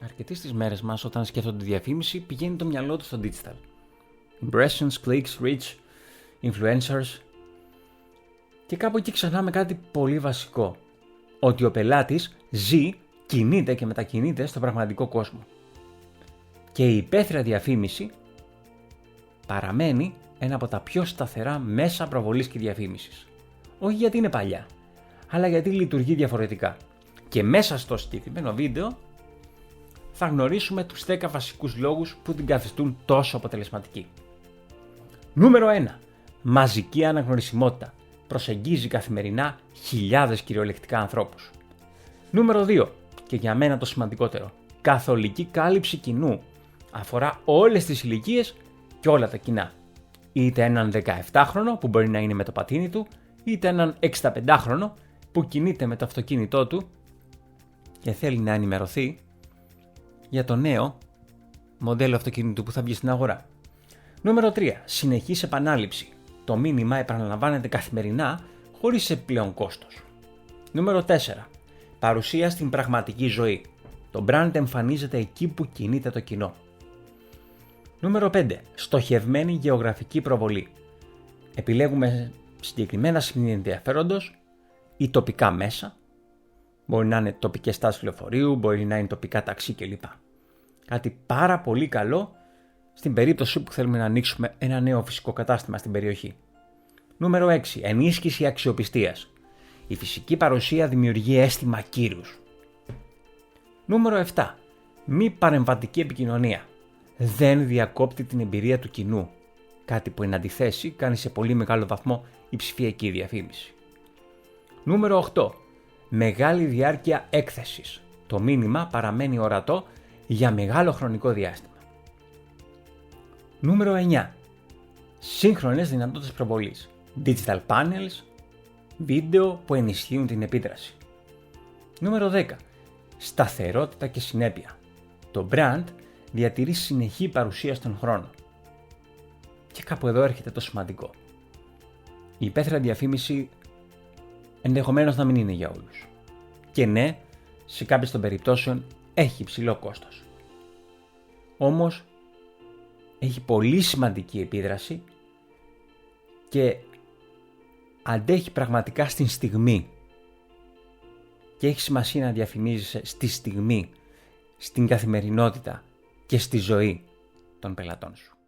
Αρκετοί στις μέρες μας, όταν σκέφτονται διαφήμιση, πηγαίνει το μυαλό τους στο digital. Impressions, clicks, reach, influencers. Και κάπου εκεί ξεχνάμε κάτι πολύ βασικό. Ότι ο πελάτης ζει, κινείται και μετακινείται στον πραγματικό κόσμο. Και η υπαίθρια διαφήμιση παραμένει ένα από τα πιο σταθερά μέσα προβολής και διαφήμισης. Όχι γιατί είναι παλιά, αλλά γιατί λειτουργεί διαφορετικά. Και μέσα στο συγκεκριμένο βίντεο θα γνωρίσουμε τους 10 βασικούς λόγους που την καθιστούν τόσο αποτελεσματική. Νούμερο 1. Μαζική αναγνωρισιμότητα. Προσεγγίζει καθημερινά χιλιάδες κυριολεκτικά ανθρώπους. Νούμερο 2. Και για μένα το σημαντικότερο. Καθολική κάλυψη κοινού. Αφορά όλες τις ηλικίες και όλα τα κοινά. Είτε έναν 17χρονο που μπορεί να είναι με το πατίνι του, είτε έναν 65χρονο που κινείται με το αυτοκίνητό του και θέλει να ενημερωθεί για το νέο μοντέλο αυτοκίνητου που θα βγει στην αγορά. Νούμερο 3. Συνεχής επανάληψη. Το μήνυμα επαναλαμβάνεται καθημερινά χωρίς επιπλέον κόστος. Νούμερο 4. Παρουσία στην πραγματική ζωή. Το brand εμφανίζεται εκεί που κινείται το κοινό. Νούμερο 5. Στοχευμένη γεωγραφική προβολή. Επιλέγουμε συγκεκριμένα σημεία ενδιαφέροντος ή τοπικά μέσα. Μπορεί να είναι τοπικές στάσεις λεωφορείου, μπορεί να είναι τοπικά ταξί κλπ. Κάτι πάρα πολύ καλό στην περίπτωση που θέλουμε να ανοίξουμε ένα νέο φυσικό κατάστημα στην περιοχή. Νούμερο 6. Ενίσχυση αξιοπιστίας. Η φυσική παρουσία δημιουργεί αίσθημα κύρους. Νούμερο 7. Μη παρεμβατική επικοινωνία. Δεν διακόπτει την εμπειρία του κοινού. Κάτι που εν αντιθέσει κάνει σε πολύ μεγάλο βαθμό η ψηφιακή διαφήμιση. Νούμερο 8. Μεγάλη διάρκεια έκθεσης. Το μήνυμα παραμένει ορατό για μεγάλο χρονικό διάστημα. Νούμερο 9. Σύγχρονες δυνατότητες προβολής. Digital panels, βίντεο που ενισχύουν την επίδραση. Νούμερο 10. Σταθερότητα και συνέπεια. Το brand διατηρεί συνεχή παρουσία στον χρόνο. Και κάπου εδώ έρχεται το σημαντικό. Η υπαίθρια διαφήμιση ενδεχομένως να μην είναι για όλους. Και ναι, σε κάποιες των περιπτώσεων έχει υψηλό κόστος. Όμως έχει πολύ σημαντική επίδραση και αντέχει πραγματικά στην στιγμή. Και έχει σημασία να διαφημίζεσαι στη στιγμή, στην καθημερινότητα και στη ζωή των πελατών σου.